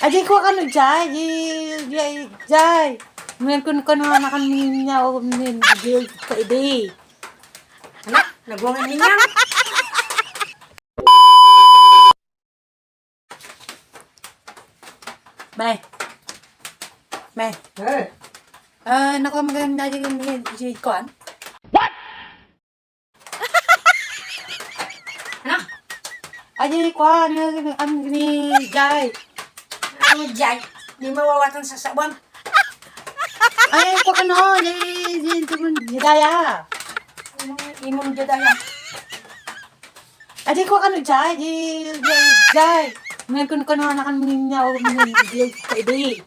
Aji ko kan jay, jay. Ngayon kun na kan niya o nin deal ka ide. Anak, nagwangan niya. Bay. Bay. Nako maganda di kon. Anak, Aji ko am ni jay. ano dyan? Di mawawatan sa sabon. Ay ko kan ho di daya. Imong jadaya. Aji ko kan jay, jay. Ngayon kun na kan niya o nin deal ka ide.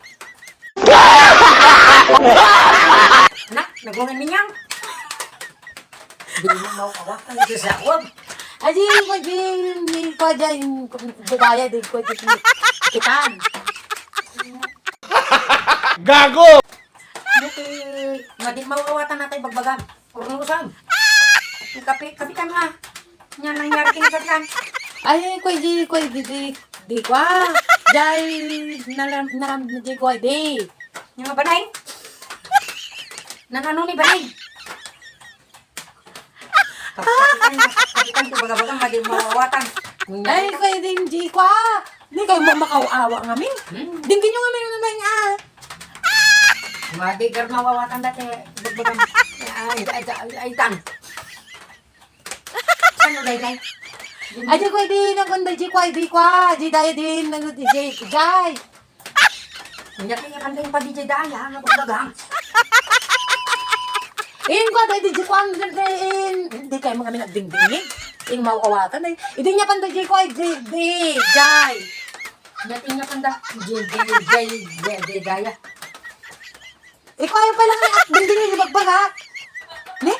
Anak, nagwangan niya. Di mo mawawatan sa sabon. Aji ko jay daya di ko kitan. Gago! Madi mawawatan natin bagbagan. Purno usam. Kapi ka na. Yan nangyari kinasabyan. Ay, di ko dahil naram di ko di. Yung banay. Nanano ni banay. Kapitan ko baga-baga madi mawawatan. Ay, di ko Hindi kayo makauawa ngamin. Dinggin nyo ngamin naman nga. Madi gar mawawatan dati bagbagan. Ay tan. Ano day? Ay, di naganda di ko di dahil din jay. Hindi kaya kanday pa di daya na bagbagan. Ko dahil di ko ang hindi kayo mga kami nagdingdingin. Yung mauawatan ay. Hindi niya panda di ko di jay. Natin niya kanda. Daya. Ikaw ayaw pala nga at dingdingin yung bagbaga. Ne?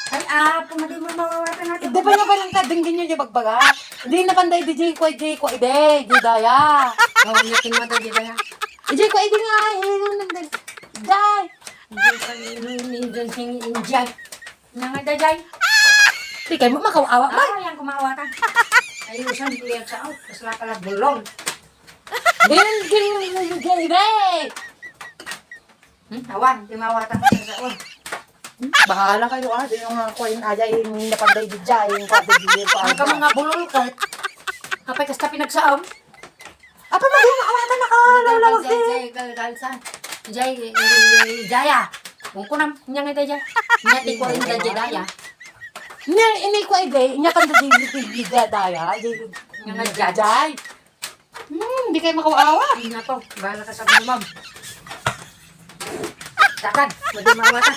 Ay, pumali mo mawawatan natin. Hindi pa niya palang kadinggin nyo yung bagbaga. Hindi na panday di ko di daya. Oh, natin mo daw daya. Di ko nga jay. Injay. Nga dayay. Hindi kayo makauawa ba? Yang kumawatan. Ayusan lihat sa out. Kasla pala bulong. Dingding. Awan, timawatan ka sa out. Bahala kayo yung ako yung ajay yung napanday di jay yung kadinggin ko. Ang ka mga bulol ka. Kapay kasta pinagsaom. Apa mag-uawatan na ka? Lalawag din. Jaya. Kung kunam, niya nga daya. Niya di ko rin daya. Ini ko ide, nya kan di daya. Nga nga Jay. Hindi kayo makauawa. Hindi na to. Bahala ka sa bulmam. Takan, madi mawatan.